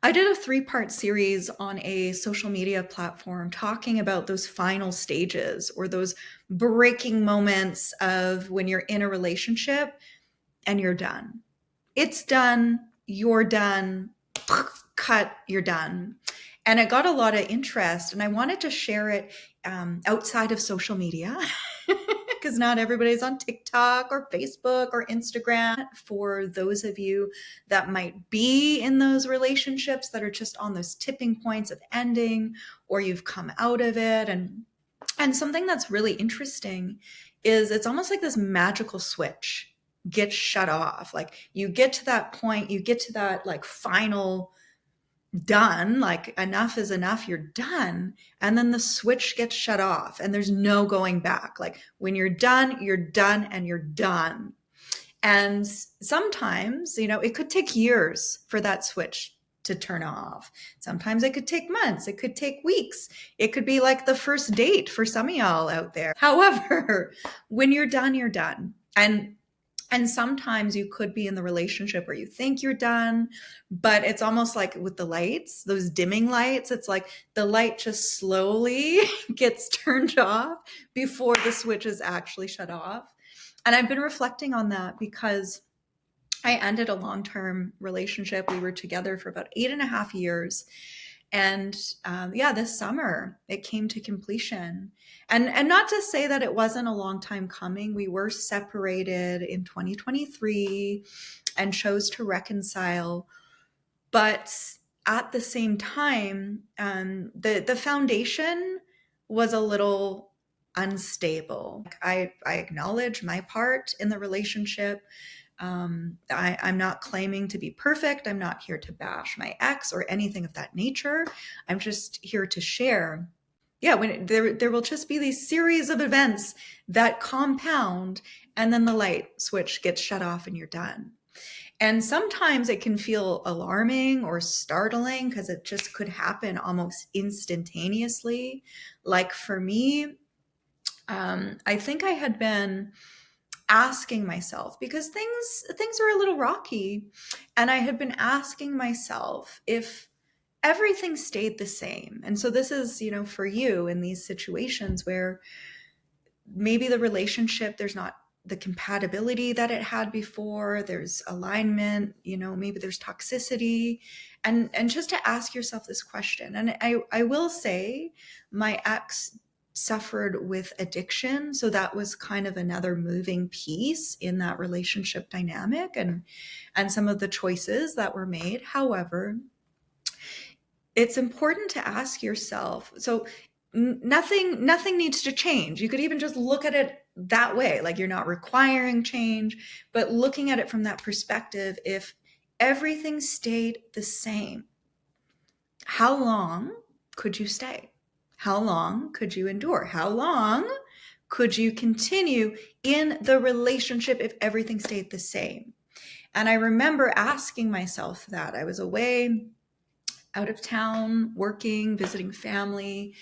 I did a 3-part series on a social media platform talking about those final stages or those breaking moments of when you're in a relationship and you're done. It's done, you're done, cut, you're done. And it got a lot of interest, and I wanted to share it outside of social media because not everybody's on TikTok or Facebook or Instagram. For those of you that might be in those relationships that are just on those tipping points of ending, or you've come out of it, and something that's really interesting is it's almost like this magical switch gets shut off. Like you get to that point, you get to that like final done, like enough is enough, you're done. And then the switch gets shut off and there's no going back. Like when you're done and you're done. And sometimes, it could take years for that switch to turn off. Sometimes it could take months. It could take weeks. It could be like the first date for some of y'all out there. However, when you're done, you're done. And sometimes you could be in the relationship where you think you're done, but it's almost like with the lights, those dimming lights, it's like the light just slowly gets turned off before the switch is actually shut off. And I've been reflecting on that because I ended a long-term relationship. We were together for about 8.5 years. And this summer it came to completion. And not to say that it wasn't a long time coming. We were separated in 2023 and chose to reconcile. But at the same time, the foundation was a little unstable. I acknowledge my part in the relationship. I'm not claiming to be perfect. I'm not here to bash my ex or anything of that nature. I'm just here to share. Yeah, when there will just be these series of events that compound, and then the light switch gets shut off and you're done. And sometimes it can feel alarming or startling because it just could happen almost instantaneously. Like for me, I think I had been asking myself, because things are a little rocky, and I had been asking myself if everything stayed the same. And so this is, for you in these situations where maybe the relationship, there's not the compatibility that it had before, there's alignment, maybe there's toxicity, and just to ask yourself this question. And I will say my ex suffered with addiction, so that was kind of another moving piece in that relationship dynamic and some of the choices that were made. However, it's important to ask yourself, so nothing needs to change. You could even just look at it that way, like you're not requiring change, but looking at it from that perspective. If everything stayed the same, how long could you stay? How long could you endure? How long could you continue in the relationship if everything stayed the same? And I remember asking myself that. I was away, out of town, working, visiting family,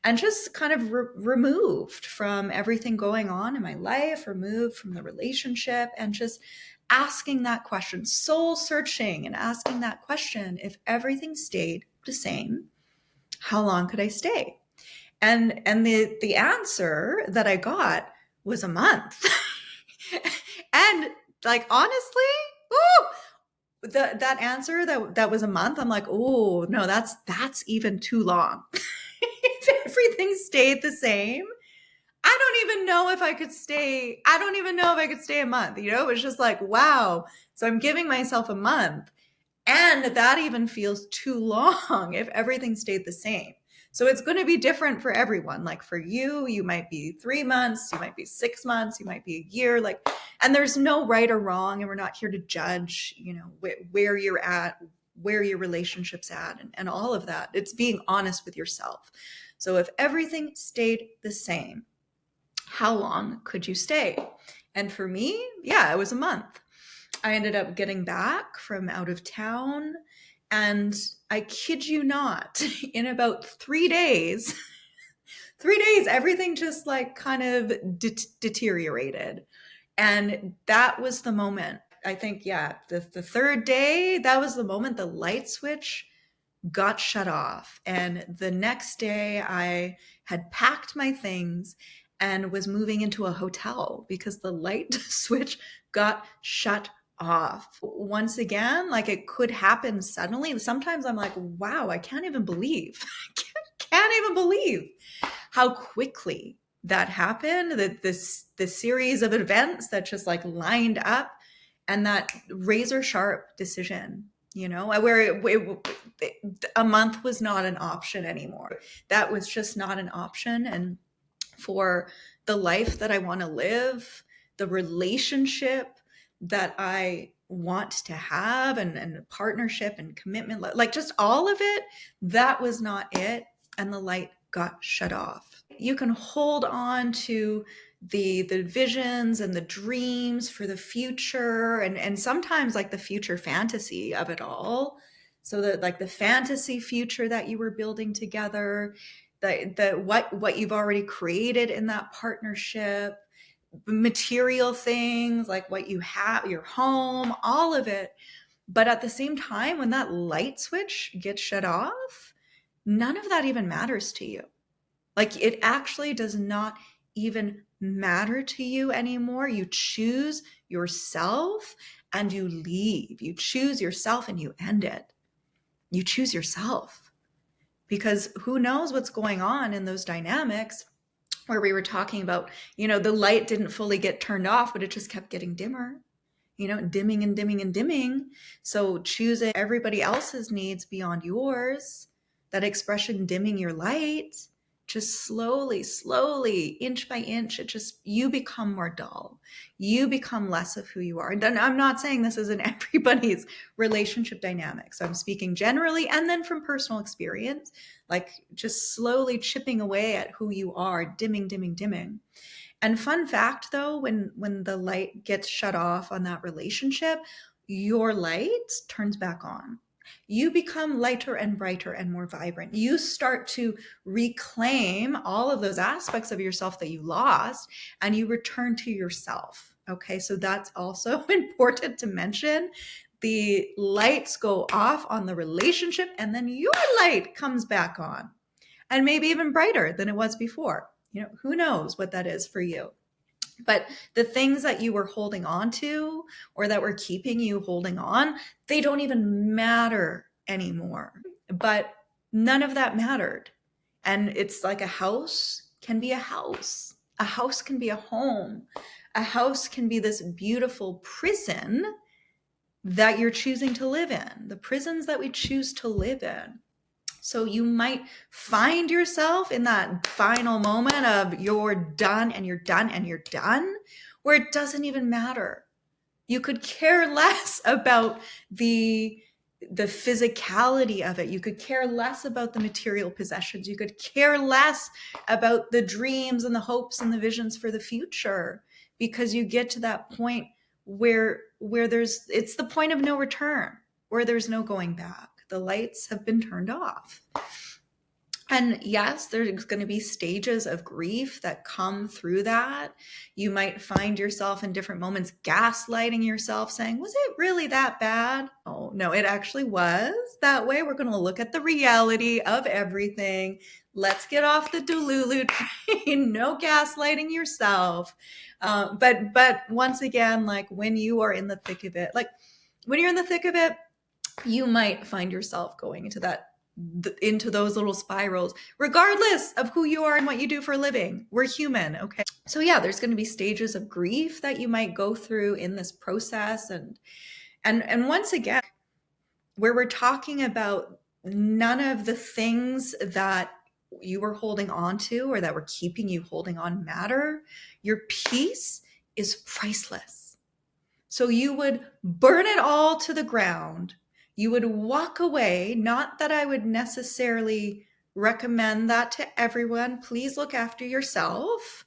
and just kind of removed from everything going on in my life, removed from the relationship, and just asking that question, soul searching and asking that question, if everything stayed the same, how long could I stay? And the answer that I got was a month. And like, honestly, that answer that was a month, I'm like, oh no, that's even too long. If everything stayed the same, I don't even know if I could stay. I don't even know if I could stay a month. It was just like, wow. So I'm giving myself a month, and that even feels too long if everything stayed the same. So it's going to be different for everyone. Like for you, you might be 3 months, you might be 6 months, you might be a year. Like, and there's no right or wrong, and we're not here to judge, where you're at, where your relationship's at, and all of that. It's being honest with yourself. So if everything stayed the same, how long could you stay? And for me, yeah, it was a month. I ended up getting back from out of town, and I kid you not, in about 3 days, 3 days, everything just like kind of deteriorated. And that was the moment. I think, yeah, the third day, that was the moment the light switch got shut off. And the next day I had packed my things and was moving into a hotel because the light switch got shut off. Once again, like, it could happen suddenly. Sometimes I'm like, wow, I can't even believe, can't even believe how quickly that happened, that this series of events that just like lined up, and that razor sharp decision, where a month was not an option anymore. That was just not an option. And for the life that I want to live, the relationship that I want to have, and partnership and commitment, like just all of it, that was not it. And the light got shut off. You can hold on to the visions and the dreams for the future, and sometimes like the future fantasy of it all. So that like the fantasy future that you were building together, what you've already created in that partnership, material things like what you have, your home, all of it. But at the same time, when that light switch gets shut off, none of that even matters to you. Like, it actually does not even matter to you anymore. You choose yourself and you leave. You choose yourself and you end it. You choose yourself, because who knows what's going on in those dynamics where we were talking about, the light didn't fully get turned off, but it just kept getting dimmer, dimming and dimming and dimming. So choosing everybody else's needs beyond yours, that expression dimming your light, just slowly, inch by inch, you become more dull. You become less of who you are. And I'm not saying this is in everybody's relationship dynamic. So I'm speaking generally, and then from personal experience, like just slowly chipping away at who you are, dimming, dimming, dimming. And fun fact though, when the light gets shut off on that relationship, your light turns back on. You become lighter and brighter and more vibrant. You start to reclaim all of those aspects of yourself that you lost, and you return to yourself. Okay, so that's also important to mention. The lights go off on the relationship, and then your light comes back on, and maybe even brighter than it was before. Who knows what that is for you. But the things that you were holding on to, or that were keeping you holding on, they don't even matter anymore. But none of that mattered. And it's like a house can be a house. A house can be a home. A house can be this beautiful prison that you're choosing to live in, the prisons that we choose to live in. So you might find yourself in that final moment of you're done and you're done and you're done, where it doesn't even matter. You could care less about the physicality of it. You could care less about the material possessions. You could care less about the dreams and the hopes and the visions for the future, because you get to that point where it's the point of no return, where there's no going back. The lights have been turned off. And yes, there's going to be stages of grief that come through that. You might find yourself in different moments gaslighting yourself, saying, was it really that bad? Oh, no, it actually was that way. We're going to look at the reality of everything. Let's get off the Delulu train. No gaslighting yourself. But once again, like when you are in the thick of it, you might find yourself going into those little spirals, regardless of who you are and what you do for a living. We're human, okay? So yeah, there's going to be stages of grief that you might go through in this process. And once again, where we're talking about none of the things that you were holding on to or that were keeping you holding on matter. Your peace is priceless. So you would burn it all to the ground. You would walk away. Not that I would necessarily recommend that to everyone. Please look after yourself.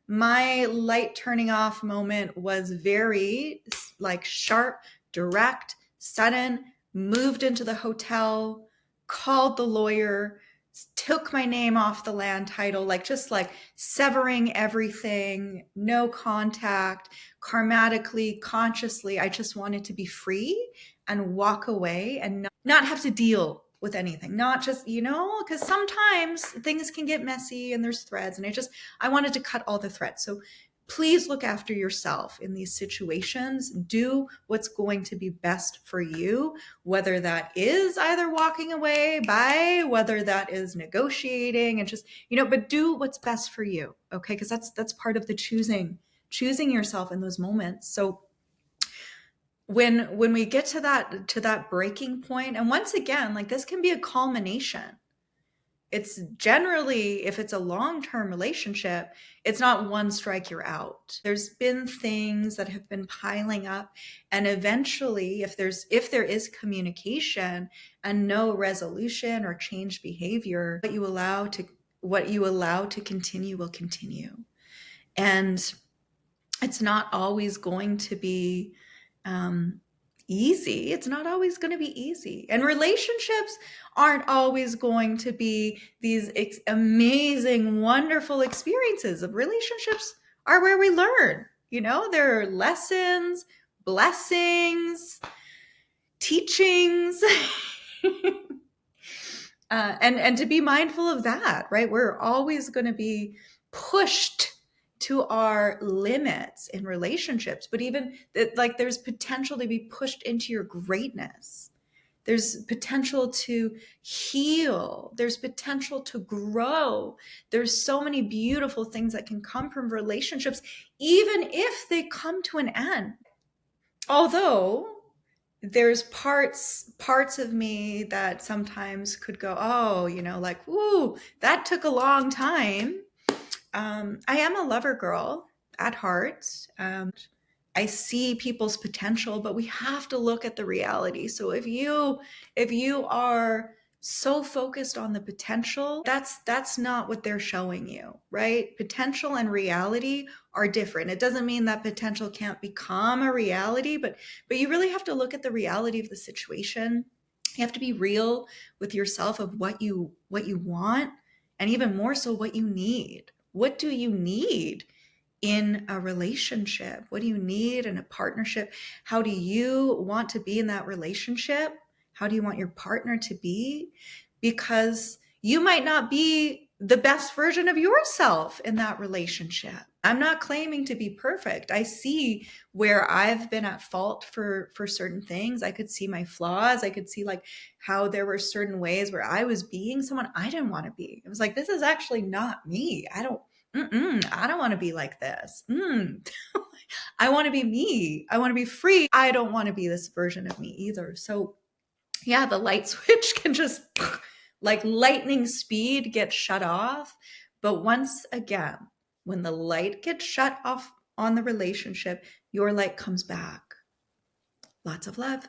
My light turning off moment was very like sharp, direct, sudden. Moved into the hotel, called the lawyer, took my name off the land title, like just like severing everything, no contact, karmatically, consciously. I just wanted to be free and walk away and not have to deal with anything, not just, because sometimes things can get messy and there's threads, and I wanted to cut all the threads. So please look after yourself in these situations. Do what's going to be best for you, whether that is either walking away, whether that is negotiating, and just, but do what's best for you. Okay. Because that's part of the choosing yourself in those moments. So when we get to that breaking point, and once again, like, this can be a culmination. It's generally, if it's a long-term relationship, it's not one strike, you're out. There's been things that have been piling up, and eventually, if there is communication and no resolution or change behavior, what you allow to continue will continue. And it's not always going to be easy. It's not always going to be easy. And relationships aren't always going to be these amazing, wonderful experiences. Of relationships are where we learn. There are lessons, blessings, teachings. And to be mindful of that, right? We're always going to be pushed to our limits in relationships, but even like, there's potential to be pushed into your greatness. There's potential to heal. There's potential to grow. There's so many beautiful things that can come from relationships, even if they come to an end. Although there's parts of me that sometimes could go, oh, like, woo, that took a long time. I am a lover girl at heart. I see people's potential, but we have to look at the reality. So if you are so focused on the potential, that's not what they're showing you, right? Potential and reality are different. It doesn't mean that potential can't become a reality, but you really have to look at the reality of the situation. You have to be real with yourself of what you want, and even more so, what you need. What do you need in a relationship? What do you need in a partnership? How do you want to be in that relationship? How do you want your partner to be? Because you might not be the best version of yourself in that relationship. I'm not claiming to be perfect. I see where I've been at fault for certain things. I could see my flaws. I could see like how there were certain ways where I was being someone I didn't want to be. It was like, this is actually not me. I don't want to be like this. I want to be me. I want to be free. I don't want to be this version of me either. So yeah, the light switch can just like lightning speed get shut off. But once again, when the light gets shut off on the relationship, your light comes back. Lots of love.